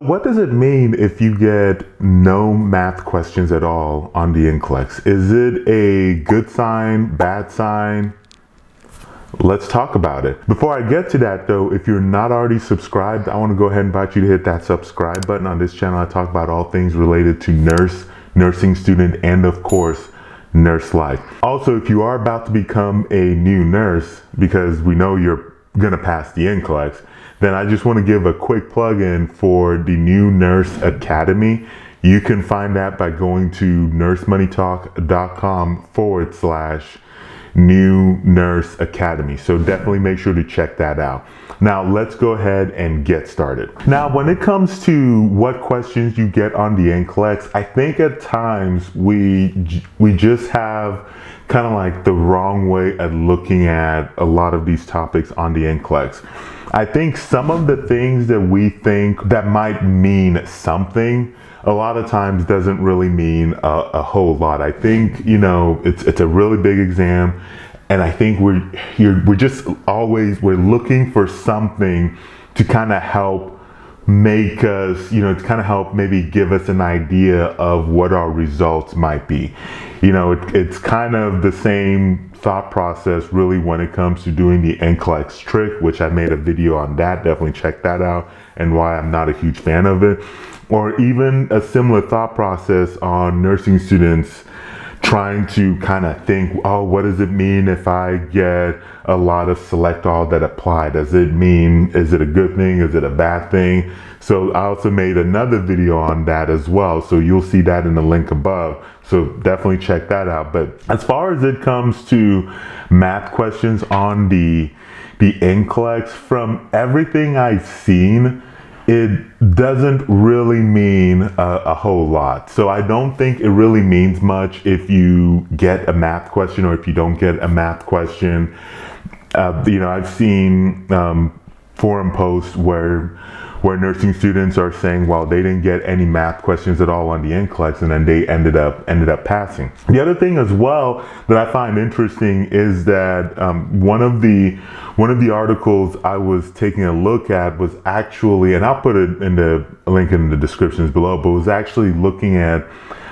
What does it mean if you get no math questions at all on the NCLEX? Is it a good sign, bad sign? Let's talk about it. Before I get to that though, if you're not already subscribed, I want to go ahead and invite you to hit that subscribe button. On this channel, I talk about all things related to nursing student, and of course, nurse life. Also, if you are about to become a new nurse, because we know you're gonna pass the NCLEX, then I just want to give a quick plug-in for the new Nurse Academy. You can find that by going to NurseMoneyTalk.com/new Nurse Academy. So definitely make sure to check that out. Now let's go ahead and get started. Now, when it comes to what questions you get on the NCLEX, I think at times we just have kind of like the wrong way at looking at a lot of these topics on the NCLEX. I think some of the things that we think that might mean something, a lot of times doesn't really mean a whole lot. I think, it's a really big exam, and I think we're looking for something to kind of help make us, to kind of help maybe give us an idea of what our results might be. It's kind of the same thought process really when it comes to doing the NCLEX trick, which I made a video on that. Definitely check that out, and why I'm not a huge fan of it. Or even a similar thought process on nursing students trying to kind of think, oh, what does it mean if I get a lot of select all that apply? Is it a good thing? Is it a bad thing? So I also made another video on that as well. So you'll see that in the link above. So definitely check that out. But as far as it comes to math questions on the NCLEX, from everything I've seen, it doesn't really mean a whole lot. So I don't think it really means much if you get a math question or if you don't get a math question. I've seen forum posts where nursing students are saying, well, they didn't get any math questions at all on the NCLEX, and then they ended up passing. The other thing as well that I find interesting is that one of the articles I was taking a look at was actually, and I'll put it in the link in the descriptions below, but was actually looking at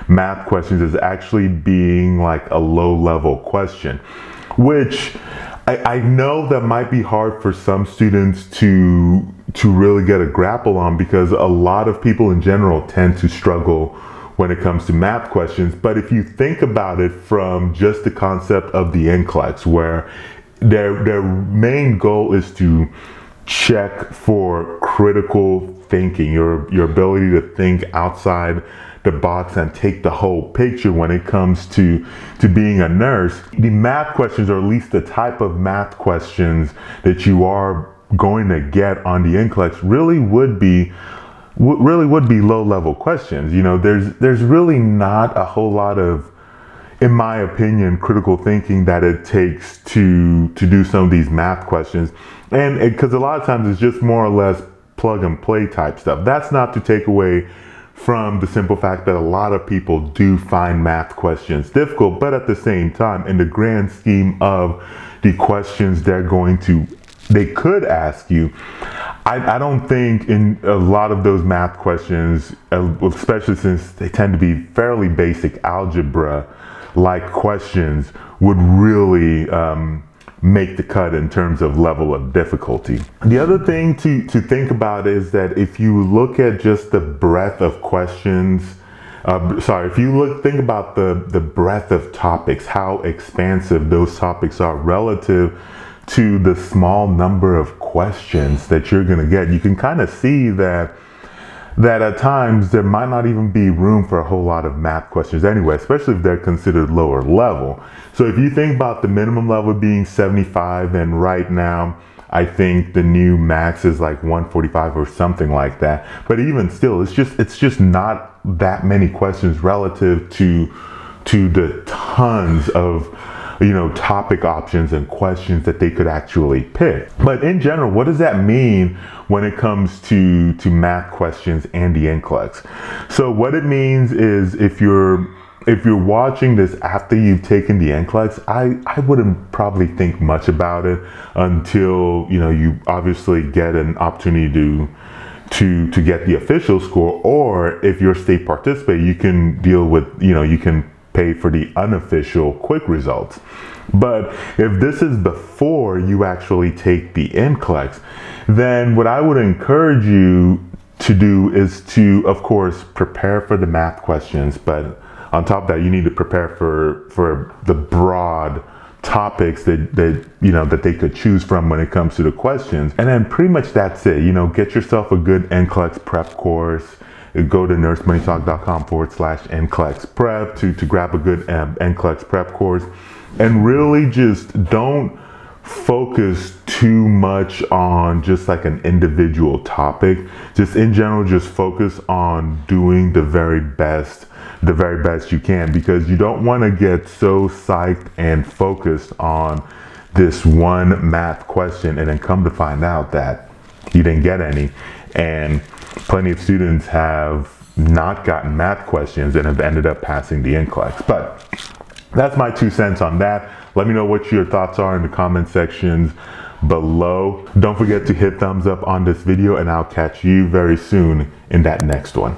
math questions as actually being like a low-level question, which I know that might be hard for some students to really get a grapple on, because a lot of people in general tend to struggle when it comes to math questions. But if you think about it from just the concept of the NCLEX, where their main goal is to check for critical thinking, your ability to think outside the box and take the whole picture when it comes to being a nurse. The math questions, or at least the type of math questions that you are going to get on the NCLEX, really would be low-level questions. There's really not a whole lot of, in my opinion, critical thinking that it takes to do some of these math questions, and because a lot of times it's just more or less plug and play type stuff. That's not to take away from the simple fact that a lot of people do find math questions difficult, but at the same time, in the grand scheme of the questions they could ask you, I don't think in a lot of those math questions, especially since they tend to be fairly basic algebra-like questions, would really make the cut in terms of level of difficulty. The other thing to think about is that if you look at just the breadth of questions, think about the breadth of topics, how expansive those topics are relative to the small number of questions that you're going to get, you can kind of see that at times there might not even be room for a whole lot of math questions anyway, especially if they're considered lower level. So if you think about the minimum level being 75, and right now I think the new max is like 145 or something like that, but even still, it's just not that many questions relative to the tons of topic options and questions that they could actually pick. But in general, what does that mean when it comes to math questions and the NCLEX? So what it means is, if you're watching this after you've taken the NCLEX, I wouldn't probably think much about it until you obviously get an opportunity to get the official score, or if you're a state participator, you can deal with, you can pay for the unofficial quick results. But if this is before you actually take the NCLEX, then what I would encourage you to do is to, of course, prepare for the math questions, but on top of that, you need to prepare for the broad topics that they could choose from when it comes to the questions. And then pretty much that's it. Get yourself a good NCLEX prep course. Go to NurseMoneyTalk.com/NCLEX prep to grab a good NCLEX prep course, and really just don't focus too much on just like an individual topic. Just in general, just focus on doing the very best you can, because you don't want to get so psyched and focused on this one math question and then come to find out that you didn't get any. And plenty of students have not gotten math questions and have ended up passing the NCLEX. But that's my 2 cents on that. Let me know what your thoughts are in the comment sections below. Don't forget to hit thumbs up on this video, and I'll catch you very soon in that next one.